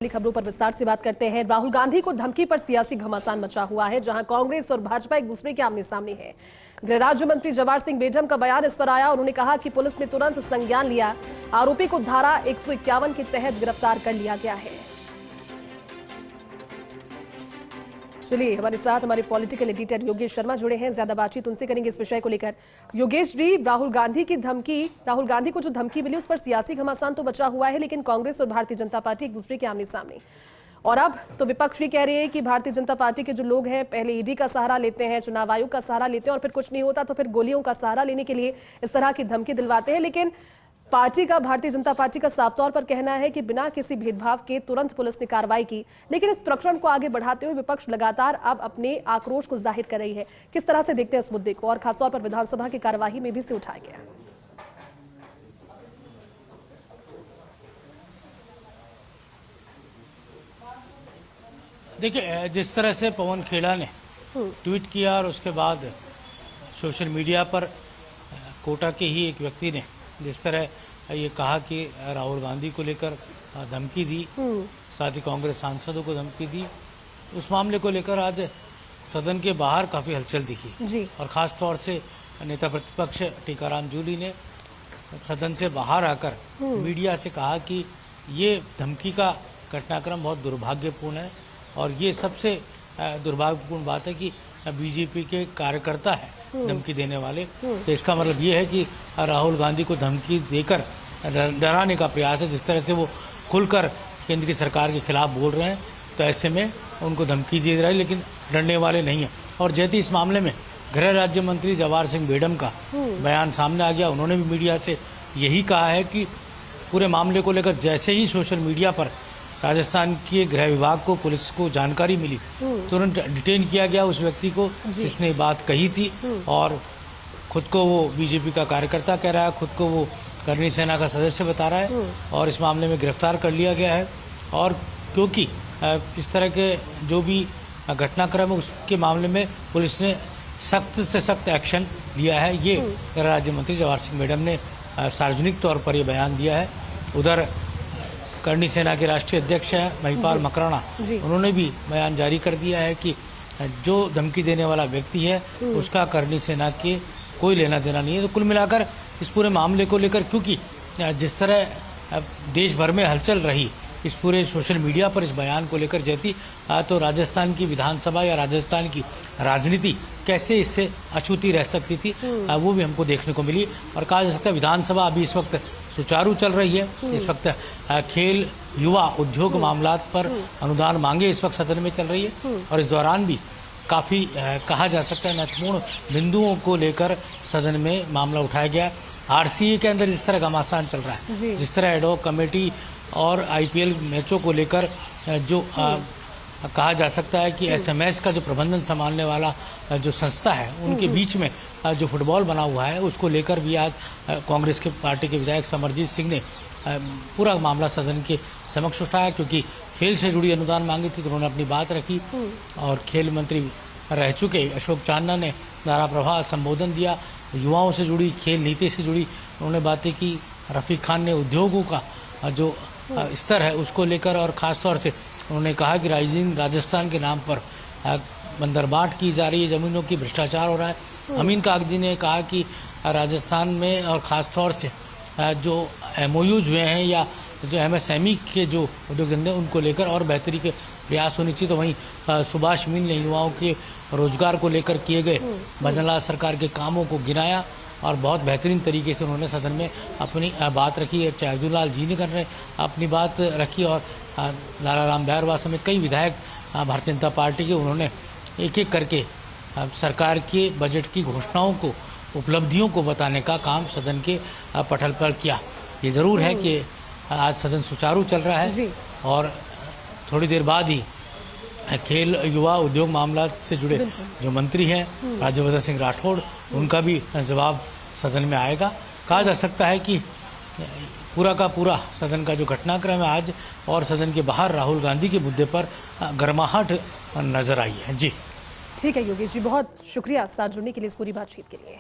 खबरों पर विस्तार से बात करते हैं। राहुल गांधी को धमकी पर सियासी घमासान मचा हुआ है, जहां कांग्रेस और भाजपा एक दूसरे के आमने सामने है। गृह राज्य मंत्री जवाहर सिंह बेढम का बयान इस पर आया। उन्होंने कहा कि पुलिस ने तुरंत संज्ञान लिया, आरोपी को धारा 151 के तहत गिरफ्तार कर लिया गया है। चलिए, हमारे साथ हमारे पॉलिटिकल एडिटर योगेश शर्मा जुड़े हैं, ज्यादा बातचीत उनसे करेंगे इस विषय को लेकर। योगेश जी, राहुल गांधी को जो धमकी मिली उस पर सियासी घमासान तो बचा हुआ है, लेकिन कांग्रेस और भारतीय जनता पार्टी एक दूसरे के आमने सामने, और अब तो विपक्ष भी कह रही है कि भारतीय जनता पार्टी के जो लोग हैं पहले ईडी का सहारा लेते हैं, चुनाव आयोग का सहारा लेते हैं, और फिर कुछ नहीं होता तो फिर गोलियों का सहारा लेने के लिए इस तरह की धमकी दिलवाते हैं। लेकिन भारतीय जनता पार्टी का साफ तौर पर कहना है कि बिना किसी भेदभाव के तुरंत पुलिस ने कार्रवाई की। लेकिन इस प्रकरण को आगे बढ़ाते हुए विपक्ष लगातार अब अपने आक्रोश को जाहिर कर रही है। किस तरह से देखते हैं इस मुद्दे को, और खासतौर पर विधानसभा की कार्यवाही में भी इसे उठाया गया? देखिए, जिस तरह से पवन खेड़ा ने ट्वीट किया और उसके बाद सोशल मीडिया पर कोटा के ही एक व्यक्ति ने जिस तरह ये कहा कि राहुल गांधी को लेकर धमकी दी, साथ ही कांग्रेस सांसदों को धमकी दी, उस मामले को लेकर आज सदन के बाहर काफ़ी हलचल दिखी। और ख़ास तौर से नेता प्रतिपक्ष टीकाराम जूली ने सदन से बाहर आकर मीडिया से कहा कि ये धमकी का घटनाक्रम बहुत दुर्भाग्यपूर्ण है, और ये सबसे दुर्भाग्यपूर्ण बात है कि बीजेपी के कार्यकर्ता है धमकी देने वाले। तो इसका मतलब ये है कि राहुल गांधी को धमकी देकर डराने का प्रयास है। जिस तरह से वो खुलकर केंद्र की सरकार के खिलाफ बोल रहे हैं, तो ऐसे में उनको धमकी दी जा रही है, लेकिन डरने वाले नहीं है। और जैसे इस मामले में गृह राज्य मंत्री जवाहर सिंह बेढम का बयान सामने आ गया, उन्होंने भी मीडिया से यही कहा है कि पूरे मामले को लेकर जैसे ही सोशल मीडिया पर राजस्थान के गृह विभाग को, पुलिस को जानकारी मिली, तुरंत डिटेन किया गया उस व्यक्ति को जिसने बात कही थी, और खुद को वो बीजेपी का कार्यकर्ता कह रहा है, खुद को वो करनी सेना का सदस्य बता रहा है, और इस मामले में गिरफ्तार कर लिया गया है। और क्योंकि इस तरह के जो भी घटनाक्रम है उसके मामले में पुलिस ने सख्त से सख्त एक्शन लिया है। ये गृह राज्य मंत्री जवाहर सिंह बेढम ने सार्वजनिक तौर पर ये बयान दिया है। उधर करनी सेना के राष्ट्रीय अध्यक्ष है महिपाल मकराना, उन्होंने भी बयान जारी कर दिया है कि जो धमकी देने वाला व्यक्ति है उसका करनी सेना के कोई लेना देना नहीं है। तो कुल मिलाकर इस पूरे मामले को लेकर, क्योंकि जिस तरह देश भर में हलचल रही इस पूरे सोशल मीडिया पर इस बयान को लेकर जैती, तो राजस्थान की विधानसभा या राजस्थान की राजनीति कैसे इससे अछूती रह सकती थी, वो भी हमको देखने को मिली। और कहा जा सकता है विधानसभा अभी इस वक्त सुचारू चल रही है। इस वक्त खेल, युवा, उद्योग मामलात पर अनुदान मांगे इस वक्त सदन में चल रही है, और इस दौरान भी काफ़ी कहा जा सकता है महत्वपूर्ण बिंदुओं को लेकर सदन में मामला उठाया गया। आरसीए के अंदर जिस तरह घमासान चल रहा है, जिस तरह एडहॉक कमेटी और आईपीएल मैचों को लेकर जो कहा जा सकता है कि एसएमएस का जो प्रबंधन संभालने वाला जो संस्था है उनके बीच में जो फुटबॉल बना हुआ है, उसको लेकर भी आज कांग्रेस के पार्टी के विधायक समरजीत सिंह ने पूरा मामला सदन के समक्ष उठाया, क्योंकि खेल से जुड़ी अनुदान मांगी थी तो उन्होंने अपनी बात रखी। और खेल मंत्री रह चुके अशोक चांदना ने धारा प्रवाह संबोधन दिया, युवाओं से जुड़ी, खेल नीति से जुड़ी उन्होंने बातें की। रफीक खान ने उद्योगों का जो स्तर है उसको लेकर, और ख़ासतौर से उन्होंने कहा कि राइजिंग राजस्थान के नाम पर बंदरबाट की जा रही है, ज़मीनों की भ्रष्टाचार हो रहा है। अमीन कागजी ने कहा कि राजस्थान में और ख़ास तौर से जो एमओयूज हुए हैं या जो एमएसएमई के जो उद्योग धंधे उनको लेकर और बेहतरी के प्रयास होनी चाहिए। तो वहीं सुभाष मीन ने युवाओं के रोजगार को लेकर किए गए भजनलाल सरकार के कामों को गिनाया, और बहुत बेहतरीन तरीके से उन्होंने सदन में अपनी बात रखी। चार्जुल लाल जी ने करने अपनी बात रखी, और लाला राम बैरवा समेत कई विधायक भारतीय जनता पार्टी के, उन्होंने एक एक करके सरकार के बजट की घोषणाओं को, उपलब्धियों को बताने का काम सदन के पटल पर किया। ये ज़रूर है कि आज सदन सुचारू चल रहा है, और थोड़ी देर बाद ही खेल, युवा, उद्योग मामला से जुड़े जो मंत्री हैं राज्यवर्धन सिंह राठौड़, उनका भी जवाब सदन में आएगा। कहा जा सकता है कि पूरा का पूरा सदन का जो घटनाक्रम है आज, और सदन के बाहर राहुल गांधी के मुद्दे पर गर्माहट नजर आई है। जी ठीक है योगेश जी, बहुत शुक्रिया साथ जुड़ने के लिए इस पूरी बातचीत के लिए।